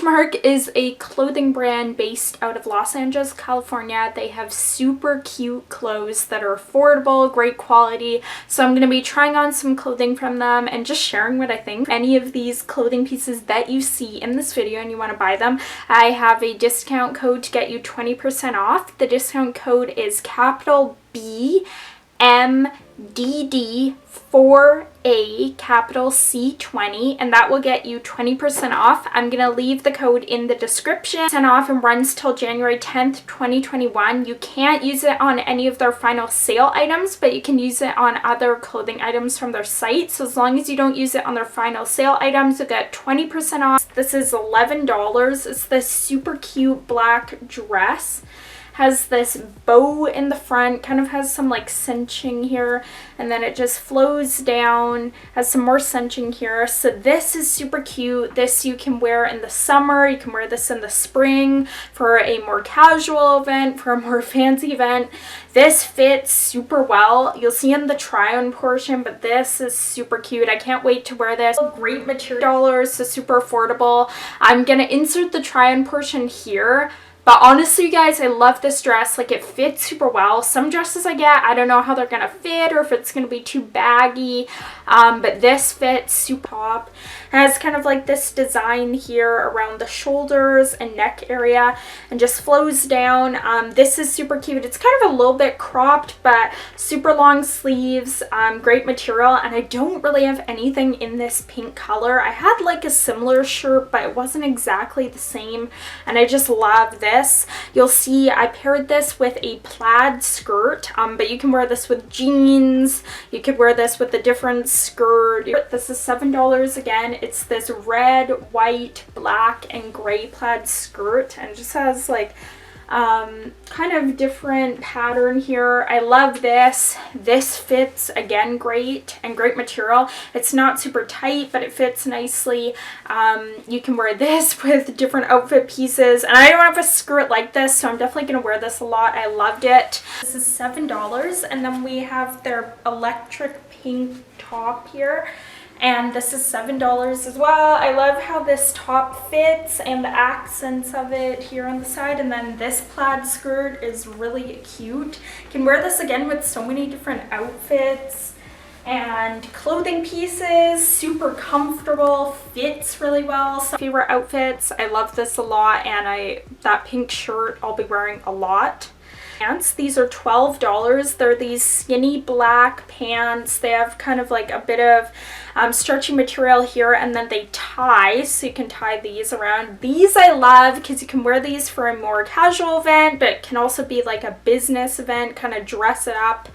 Poshmark is a clothing brand based out of Los Angeles, California. They have super cute clothes that are affordable, great quality. So I'm going to be trying on some clothing from them and just sharing what I think. Any of these clothing pieces that you see in this video and you want to buy them, I have a discount code to get you 20% off. The discount code is capital BMDD4A capital C20, and that will get you 20% off. I'm going to leave the code in the description. 10% off and runs till January 10th, 2021. You can't use it on any of their final sale items, but you can use it on other clothing items from their site. So as long as you don't use it on their final sale items, you'll get 20% off. This is $11. It's this super cute black dress. Has this bow in the front, kind of has some like cinching here, and then it just flows down, has some more cinching here. So this is super cute. This you can wear in the summer, you can wear this in the spring for a more casual event, for a more fancy event. This fits super well. You'll see in the try on portion, but this is super cute. I can't wait to wear this. Great material, so super affordable. I'm gonna insert the try on portion here. But honestly, you guys, I love this dress. Like, it fits super well. Some dresses I get, I don't know how they're going to fit or if it's going to be too baggy. But this fits super top. It has kind of like this design here around the shoulders and neck area and just flows down. This is super cute. It's kind of a little bit cropped, but super long sleeves, great material. And I don't really have anything in this pink color. I had like a similar shirt, but it wasn't exactly the same. And I just love this. You'll see I paired this with a plaid skirt, but you can wear this with jeans. You could wear this with a different skirt. This is $7 again. It's this red, white, black, and gray plaid skirt, and it just has like kind of different pattern here. I love this. This fits again great and great material. It's not super tight, but it fits nicely. You can wear this with different outfit pieces, and I don't have a skirt like this, so I'm definitely gonna wear this a lot. I loved it. This is $7, and then we have their electric pink top here. And this is $7 as well. I love how this top fits and the accents of it here on the side. And then this plaid skirt is really cute. You can wear this again with so many different outfits and clothing pieces. Super comfortable, fits really well. Some favorite outfits. I love this a lot, and that pink shirt I'll be wearing a lot. Pants. These are $12. They're these skinny black pants. They have kind of like a bit of stretchy material here, and then they tie, so you can tie these around. These I love because you can wear these for a more casual event, but it can also be like a business event, kind of dress it up.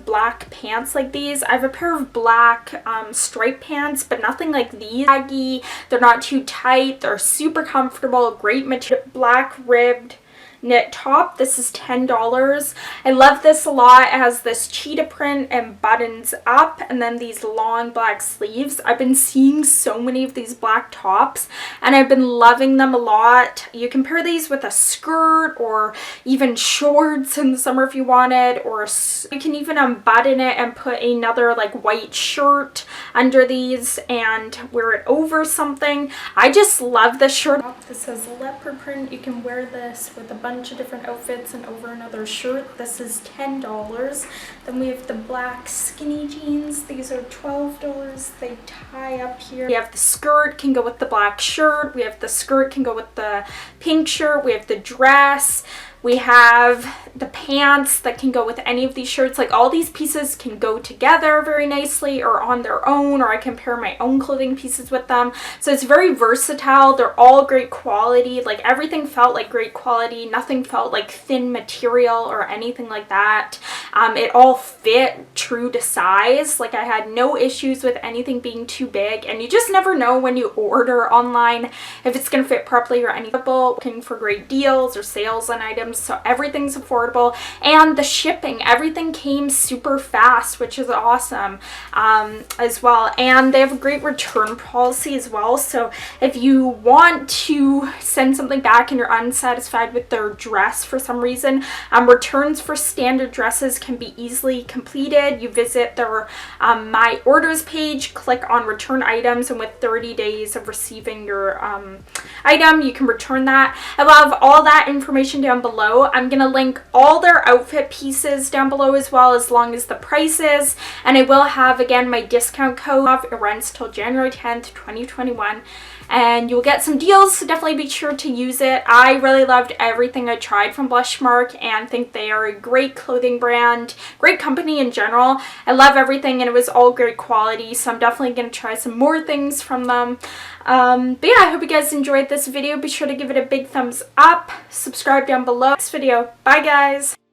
Black pants like these. I have a pair of black striped pants, but nothing like these. Baggy. They're not too tight. They're super comfortable. Great material. Black ribbed knit top. This is $10. I love this a lot. It has this cheetah print and buttons up, and then these long black sleeves. I've been seeing so many of these black tops, and I've been loving them a lot. You can pair these with a skirt or even shorts in the summer if you wanted, or you can even unbutton it and put another like white shirt under these and wear it over something. I just love this shirt. This has leopard print. You can wear this with a bunch of different outfits and over another shirt. This is $10. Then we have the black skinny jeans. These are $12. They tie up here. We have the skirt can go with the black shirt. We have the skirt can go with the pink shirt. We have the dress. We have the pants that can go with any of these shirts. Like, all these pieces can go together very nicely or on their own, or I can pair my own clothing pieces with them. So it's very versatile. They're all great quality. Like, everything felt like great quality. Nothing felt like thin material or anything like that. It all fit true to size. Like, I had no issues with anything being too big, and you just never know when you order online if it's going to fit properly or anything. Looking for great deals or sales on items. items, so everything's affordable. And the shipping, everything came super fast, which is awesome as well. And they have a great return policy as well, so if you want to send something back and you're unsatisfied with their dress for some reason, returns for standard dresses can be easily completed. You visit their My Orders page, click on return items, and with 30 days of receiving your item, you can return that. I will have all that information down below. I'm going to link all their outfit pieces down below as well, as long as the prices, and I will have again my discount code. It runs till January 10th, 2021, and you'll get some deals, so definitely be sure to use it. I really loved everything I tried from Blushmark and think they are a great clothing brand, great company in general. I love everything, and it was all great quality, so I'm definitely going to try some more things from them. But yeah, I hope you guys enjoyed this video. Be sure to give it a big thumbs up, subscribe down below. Next video. Bye guys!